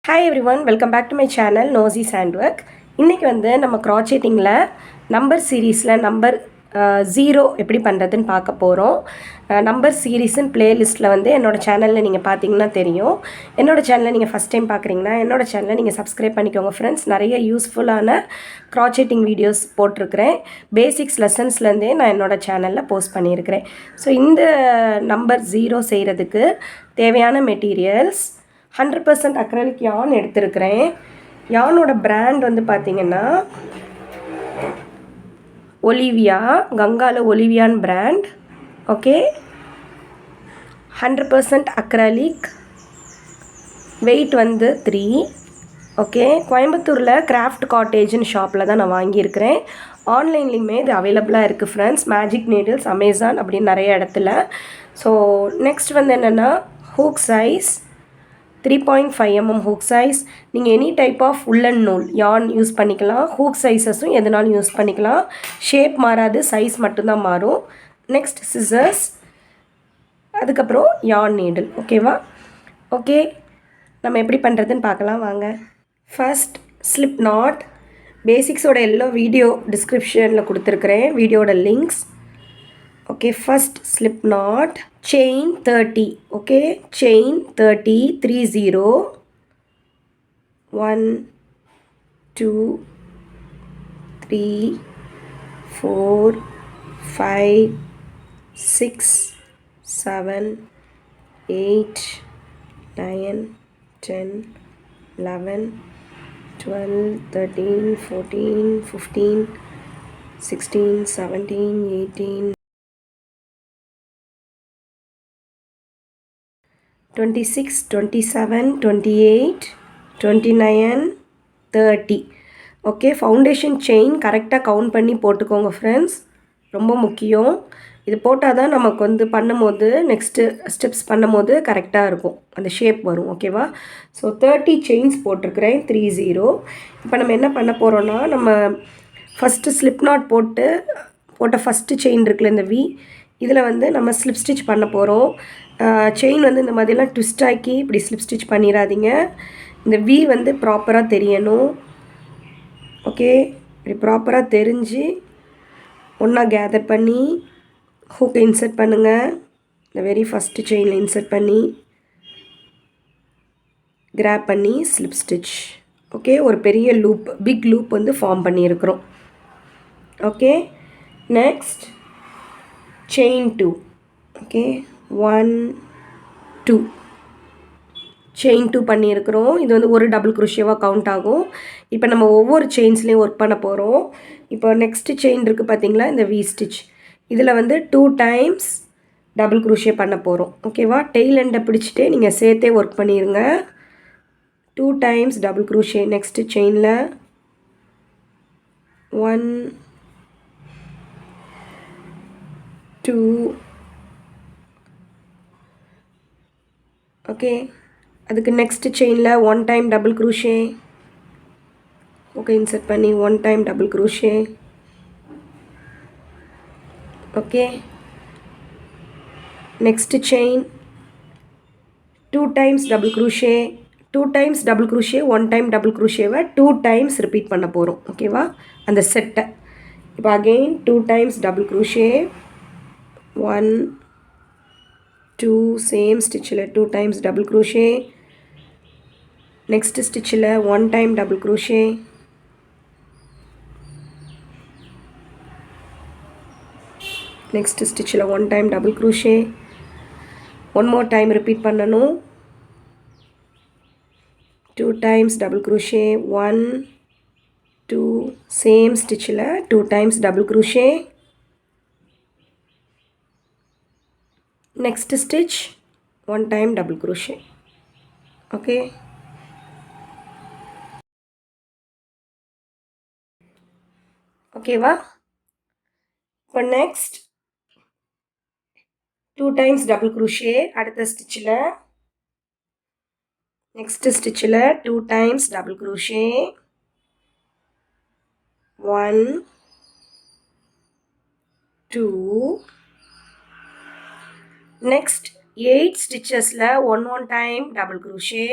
Hi everyone, welcome back to my channel Nosy Sandwork. இன்றைக்கி வந்து நம்ம க்ராச்செட்டிங்கில் நம்பர் சீரீஸில் நம்பர் 0 எப்படி பண்ணுறதுன்னு பார்க்க போகிறோம். நம்பர் சீரீஸ்ன்னு பிளேலிஸ்ட்டில் வந்து என்னோடய சேனலில் நீங்கள் பார்த்தீங்கன்னா தெரியும். என்னோடய சேனலை நீங்கள் ஃபஸ்ட் டைம் பார்க்குறீங்கன்னா என்னோடய சேனலை நீங்கள் சப்ஸ்கிரைப் பண்ணிக்கோங்க ஃப்ரெண்ட்ஸ். நிறைய யூஸ்ஃபுல்லான க்ராச்செட்டிங் வீடியோஸ் போட்டிருக்கிறேன். பேசிக்ஸ் லெசன்ஸ்லேருந்தே நான் என்னோடய சேனலில் போஸ்ட் பண்ணியிருக்கிறேன். ஸோ இந்த நம்பர் 0 செய்கிறதுக்கு தேவையான மெட்டீரியல்ஸ் 100% அக்ரலிக் யான் எடுத்திருக்கிறேன். யானோட பிராண்ட் வந்து பார்த்திங்கன்னா ஒலிவியா, கங்கால ஒலிவியான் பிராண்ட். ஓகே, 100% அக்ரலிக், வெயிட் வந்து 3. ஓகே, கோயம்புத்தூரில் கிராஃப்ட் காட்டேஜ்னு ஷாப்பில் தான் நான் வாங்கியிருக்கிறேன். ஆன்லைன்லேயுமே இது அவைலபிளாக இருக்குது ஃப்ரெண்ட்ஸ். மேஜிக் நீடில்ஸ், அமேசான் அப்படின்னு நிறைய இடத்துல. ஸோ நெக்ஸ்ட் வந்து என்னென்னா hook size 3.5 mm hook size. நீங்கள் எனி டைப் ஆஃப் உள்ளன் நூல் யான் யூஸ் பண்ணிக்கலாம். ஹூக் சைஸஸும் எதுனாலும் யூஸ் பண்ணிக்கலாம். ஷேப் மாறாது, சைஸ் மட்டும்தான் மாறும். நெக்ஸ்ட் சிசர்ஸ், அதுக்கப்புறம் யான் நீடில். ஓகேவா? ஓகே, நம்ம எப்படி பண்ணுறதுன்னு பார்க்கலாம் வாங்க. First slip not. பேசிக்ஸோட எல்லா வீடியோ டிஸ்கிரிப்ஷனில் கொடுத்துருக்குறேன், வீடியோட links. Okay, first slip knot, chain 30. Okay, chain 30, 30. 1 2 3 4 5 6 7 8 9 10 11 12 13 14 15 16 17 18 26 27 28 29 30. Okay, foundation chain கரெக்டாக கவுண்ட் பண்ணி போட்டுக்கோங்க ஃப்ரெண்ட்ஸ், ரொம்ப முக்கியம். இது போட்டால் தான் நமக்கு வந்து பண்ணும்போது நெக்ஸ்ட்டு ஸ்டெப்ஸ் பண்ணும்போது கரெக்டாக இருக்கும், அந்த ஷேப் வரும். ஓகேவா? ஸோ 30 செயின்ஸ் போட்டிருக்கிறேன், 30. இப்போ நம்ம என்ன பண்ண போகிறோன்னா, நம்ம ஃபஸ்ட்டு ஸ்லிப் நாட் போட்ட ஃபஸ்ட்டு செயின் இருக்குல்ல, இந்த வி, இதில் வந்து நம்ம ஸ்லிப் ஸ்டிச் பண்ண போகிறோம். செயின் வந்து இந்த மாதிரிலாம் ட்விஸ்ட் ஆக்கி இப்படி ஸ்லிப் ஸ்டிச் பண்ணிடாதீங்க. இந்த வி வந்து ப்ராப்பராக தெரியணும். ஓகே, இப்படி ப்ராப்பராக தெரிஞ்சு ஒன்றா கேதர் பண்ணி ஹூக்கை இன்சர்ட் பண்ணுங்கள். இந்த வெரி ஃபஸ்ட்டு செயினில் இன்சர்ட் பண்ணி கிராப் பண்ணி ஸ்லிப் ஸ்டிச். ஓகே, ஒரு பெரிய லூப், பிக் லூப் வந்து ஃபார்ம் பண்ணியிருக்கிறோம். Okay, next chain 2. Okay, 1 2 chain 2 பண்ணியிருக்கிறோம். இது வந்து ஒரு டபுள் குரோஷேவாக கவுண்ட் ஆகும். இப்போ நம்ம ஒவ்வொரு செயின்ஸ்லேயும் ஒர்க் பண்ண போகிறோம். இப்போ நெக்ஸ்ட்டு செயின் இருக்குது பார்த்தீங்களா, இந்த வி ஸ்டிச், இதில் வந்து 2 டைம்ஸ் டபுள் குரோஷே பண்ண போகிறோம். ஓகேவா? டெய்ல் எண்டை பிடிச்சிட்டே நீங்கள் சேர்த்தே ஒர்க் பண்ணிடுங்க. 2 டைம்ஸ் டபுள் குரோஷே நெக்ஸ்ட்டு செயினில். 1 2. ஓகே, அதுக்கு நெக்ஸ்ட்டு செயினில் 1 time double crochet. Okay, insert பண்ணி 1 time double crochet. Okay, next chain 2 times double crochet. 2 times double crochet, 1 time double குரோஷேவை 2 டைம்ஸ் ரிப்பீட் பண்ண போகிறோம். ஓகேவா? அந்த செட்டை இப்போ again 2 times double crochet. 1 2 same ஸ்டிச்சில் 2 டைம்ஸ் டபுள் குரோஷே. நெக்ஸ்ட் ஸ்டிச்சில் 1 டைம் டபுள் குரோஷே. நெக்ஸ்ட் ஸ்டிச்சில் 1 time double crochet. One more time repeat பண்ணணும். 2 டைம்ஸ் டபுள் குரோஷே. 1 2 சேம் ஸ்டிச்சில் 2 times double crochet. next stitch 1 time double crochet. Okay, okay va. For next 2 times double crochet அடுத்த stitchல. next stitchல 2 times double crochet. 1 2. next 8 stitchesல 1 time double crochet.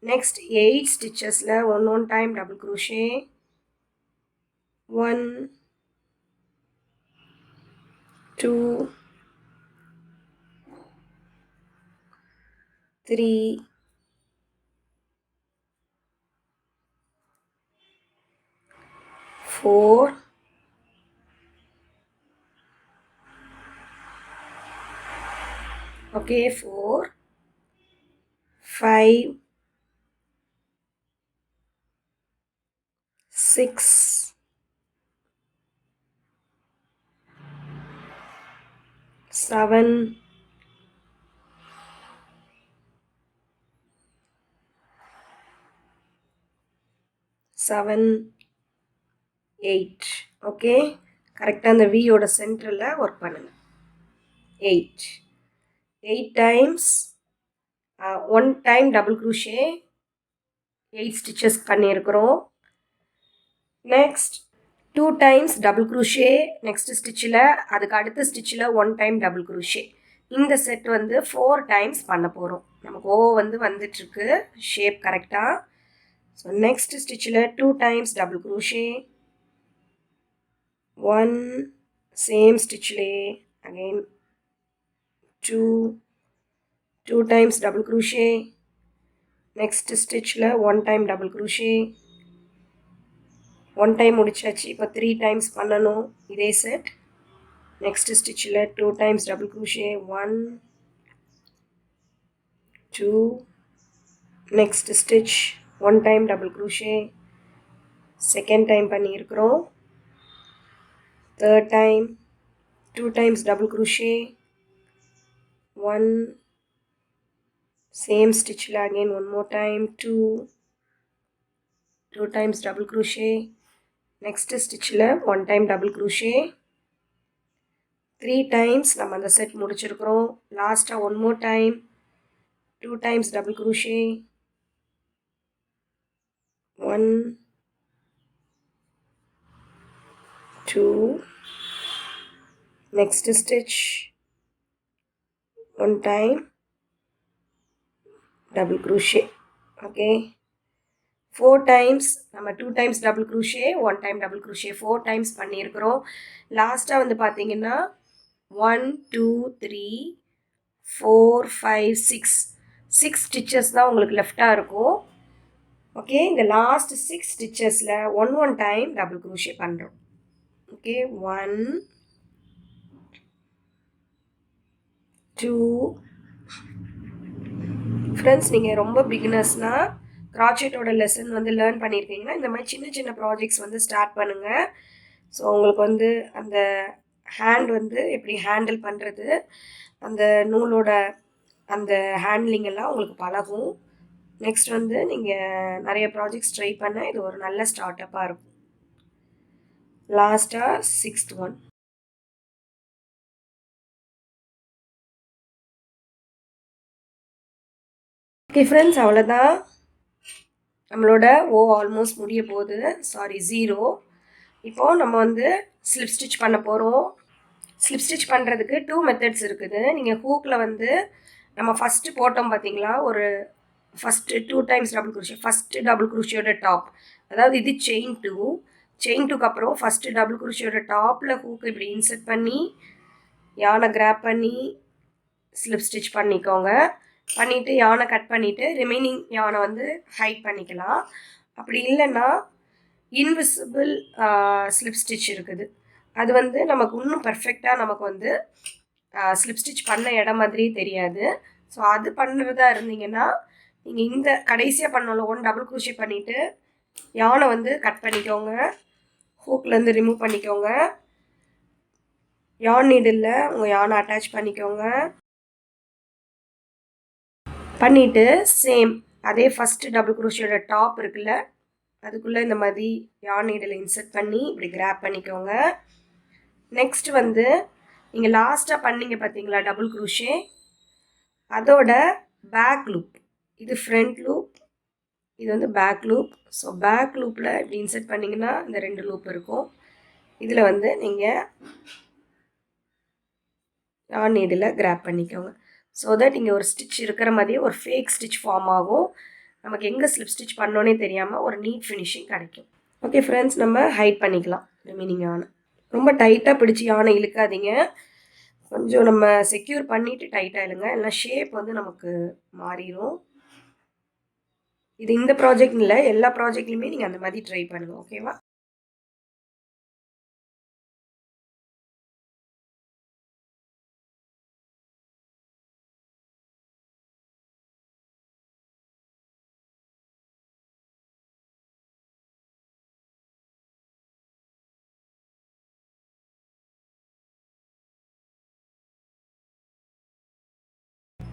Next 8 stitchesல one time double crochet, 1 2 3 4 okay 4 5 6 7 8 okay கரெக்டாக அந்த வியோட சென்டரில் work பண்ணுங்க 8 times 1 time double crochet 8 stitches பண்ணியிருக்கிறோம். Next 2 times double crochet next ஸ்டிச்சில், அதுக்கு அடுத்த ஸ்டிச்சில் 1 டைம் டபுள் க்ரூஷே. இந்த செட் வந்து 4 டைம்ஸ் பண்ண போகிறோம். நமக்கு வந்து வந்துட்டுருக்கு ஷேப் கரெக்டாக. ஸோ நெக்ஸ்ட் ஸ்டிச்சில் 2 டைம்ஸ் டபுள் க்ரூஷே, 1 சேம் ஸ்டிச்சிலே again 2 times double crochet, next ஸ்டிச்சில் 1 டைம் டபுள் க்ரூஷே, 1 டைம் முடிச்சாச்சு. இப்போ 3 டைம்ஸ் பண்ணணும் இதே செட். நெக்ஸ்ட் ஸ்டிச்சில் 2 times double crochet, 1 2 next stitch 1 time double crochet, second time பண்ணியிருக்கிறோம். Third time 2 times double crochet, 1 same ஸ்டிச்சில் again one more time 2 times double crochet, next ஸ்டிச்சில் 1 time double crochet, 3 times நம்ம அந்த set முடிச்சிருக்கிறோம். லாஸ்ட்டாக one more time 2 times double crochet, 1 2 next stitch 1 time double crochet. okay 4 times நம்ம 2 times double crochet 1 time double crochet 4 times பண்ணியிருக்கிறோம். லாஸ்ட்டாக வந்து பார்த்தீங்கன்னா 1 2 3 4 5 6 stitches தான் உங்களுக்கு லெஃப்டாக இருக்கும். ஓகே இந்த லாஸ்ட் 6 ஸ்டிச்சஸில் ஒன் டைம் டபுள் crochet பண்ணுறோம். ஓகே 1 2 ஃப்ரெண்ட்ஸ், நீங்கள் ரொம்ப பிகினர்ஸ்னால் க்ராச்செட்டோட லெசன் வந்து லேர்ன் பண்ணியிருக்கீங்கன்னா இந்த மாதிரி சின்ன சின்ன ப்ராஜெக்ட்ஸ் வந்து ஸ்டார்ட் பண்ணுங்கள். ஸோ உங்களுக்கு வந்து அந்த ஹேண்ட் வந்து எப்படி ஹேண்டில் பண்ணுறது, அந்த நூலோட அந்த ஹேண்ட்லிங் எல்லாம் உங்களுக்கு பழகும். நெக்ஸ்ட் வந்து நீங்கள் நிறைய ப்ராஜெக்ட்ஸ் ட்ரை பண்ண இது ஒரு நல்ல ஸ்டார்ட் அப்பாக இருக்கும். லாஸ்ட்டாக 6th ஒன். ஓகே ஃப்ரெண்ட்ஸ், அவ்வளோதான். நம்மளோட ஆல்மோஸ்ட் முடிய போகுது. சாரி 0. இப்போது நம்ம வந்து ஸ்லிப் ஸ்டிச் பண்ண போகிறோம். ஸ்லிப் ஸ்டிச் பண்ணுறதுக்கு 2 மெத்தட்ஸ் இருக்குது. நீங்கள் ஹூக்கில் வந்து நம்ம ஃபஸ்ட்டு போட்டோம் பார்த்தீங்களா, ஒரு first 2 times double crochet, first double குரூஷியோட டாப், அதாவது இது செயின் 2க்கு அப்புறம் ஃபஸ்ட்டு டபுள் குரூஷியோட டாப்பில் ஹூக்கு இப்படி இன்சர்ட் பண்ணி யானை கிராப் பண்ணி ஸ்லிப் ஸ்டிச் பண்ணிக்கோங்க. பண்ணிவிட்டு யானை கட் பண்ணிவிட்டு ரிமைனிங் யானை வந்து ஹைட் பண்ணிக்கலாம். அப்படி இல்லைன்னா இன்விசிபிள் ஸ்லிப் ஸ்டிச் இருக்குது. அது வந்து நமக்கு இன்னும் பர்ஃபெக்டாக நமக்கு வந்து ஸ்லிப் ஸ்டிச் பண்ண இடம் மாதிரி தெரியாது. ஸோ அது பண்ணுறதா இருந்தீங்கன்னா நீங்கள் இந்த கடைசியாக பண்ணல 1 டபுள் குரூஷே பண்ணிவிட்டு யானை வந்து கட் பண்ணிக்கோங்க, ஹூக்லேருந்து ரிமூவ் பண்ணிக்கோங்க, யான் நீடில் உங்கள் யானை அட்டாச் பண்ணிக்கோங்க. பண்ணிவிட்டு சேம் அதே ஃபஸ்ட்டு டபுள் குரூஷியோட டாப் இருக்குல்ல, அதுக்குள்ளே இந்த மாதிரி யான் நீடில் இன்சர்ட் பண்ணி இப்படி கிராப் பண்ணிக்கோங்க. நெக்ஸ்ட் வந்து நீங்கள் லாஸ்ட்டாக பண்ணிங்க பார்த்தீங்களா டபுள் குரூஷே, அதோட பேக் லூப், இது ஃப்ரண்ட் லூப், இது வந்து பேக் லூப். ஸோ பேக் லூப்பில் இப்படி இன்சர்ட் பண்ணிங்கன்னா இந்த 2 லூப் இருக்கும். இதில் வந்து நீங்கள் யான் நீடில் கிராப் பண்ணிக்கோங்க. ஸோ தட் இங்கே ஒரு ஸ்டிச் இருக்கிற மாதிரியே ஒரு ஃபேக் ஸ்டிச் ஃபார்ம் ஆகும். நமக்கு எங்கே ஸ்லிப் ஸ்டிச் பண்ணோன்னே தெரியாமல் ஒரு நீட் ஃபினிஷிங் கிடைக்கும். ஓகே ஃப்ரெண்ட்ஸ், நம்ம ஹைட் பண்ணிக்கலாம் ரிமைனிங் யானை. ரொம்ப டைட்டாக பிடிச்சி யானை இழுக்காதீங்க, கொஞ்சம் நம்ம செக்யூர் பண்ணிவிட்டு டைட்டாக இழுங்க, இல்லை ஷேப் வந்து நமக்கு மாறிடும். இது இந்த ப்ராஜெக்ட் இல்லை, எல்லா ப்ராஜெக்ட்லையுமே நீங்கள் அந்த மாதிரி ட்ரை பண்ணுங்கள். ஓகேவா?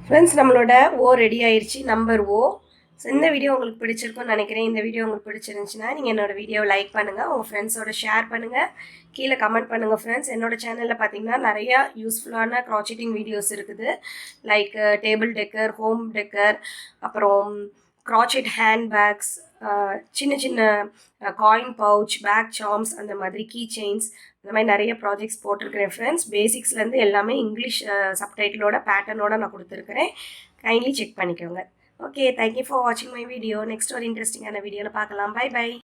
ஃப்ரெண்ட்ஸ், நம்மளோட ஓ ரெடி ஆயிடுச்சு, நம்பர் ஓ. ஸோ இந்த வீடியோ உங்களுக்கு பிடிச்சிருக்கும்னு நினைக்கிறேன். இந்த வீடியோ உங்களுக்கு பிடிச்சிருந்துச்சுன்னா நீங்கள் என்னோடய வீடியோவை லைக் பண்ணுங்கள், உங்கள் ஃப்ரெண்ட்ஸோட ஷேர் பண்ணுங்கள், கீழே கமெண்ட் பண்ணுங்கள். ஃப்ரெண்ட்ஸ், என்னோடய சேனலில் பார்த்தீங்கன்னா நிறையா யூஸ்ஃபுல்லான க்ராச்செட்டிங் வீடியோஸ் இருக்குது. Like table decor, home decor, அப்புறம் க்ராச்செட் ஹேண்ட் பேக்ஸ், சின்ன சின்ன காயின் பவுச், பேக் சார்ம்ஸ், அந்த மாதிரி கீ செயின்ஸ், இந்த மாதிரி நிறைய ப்ராஜெக்ட்ஸ் போட்டிருக்கிறேன் ஃப்ரெண்ட்ஸ். பேசிக்ஸ்லேருந்து எல்லாமே இங்கிலீஷ் சப்டைட்டிலோட பேட்டர்னோட நான் கொடுத்துருக்கிறேன். கைண்ட்லி செக் பண்ணிக்கோங்க. ஓகே, தேங்க்யூ ஃபார் வாட்சிங் மை வீடியோ. நெக்ஸ்ட் ஒரு இன்ட்ரெஸ்டிங்கான வீடியோவில் பார்க்கலாம். Bye by.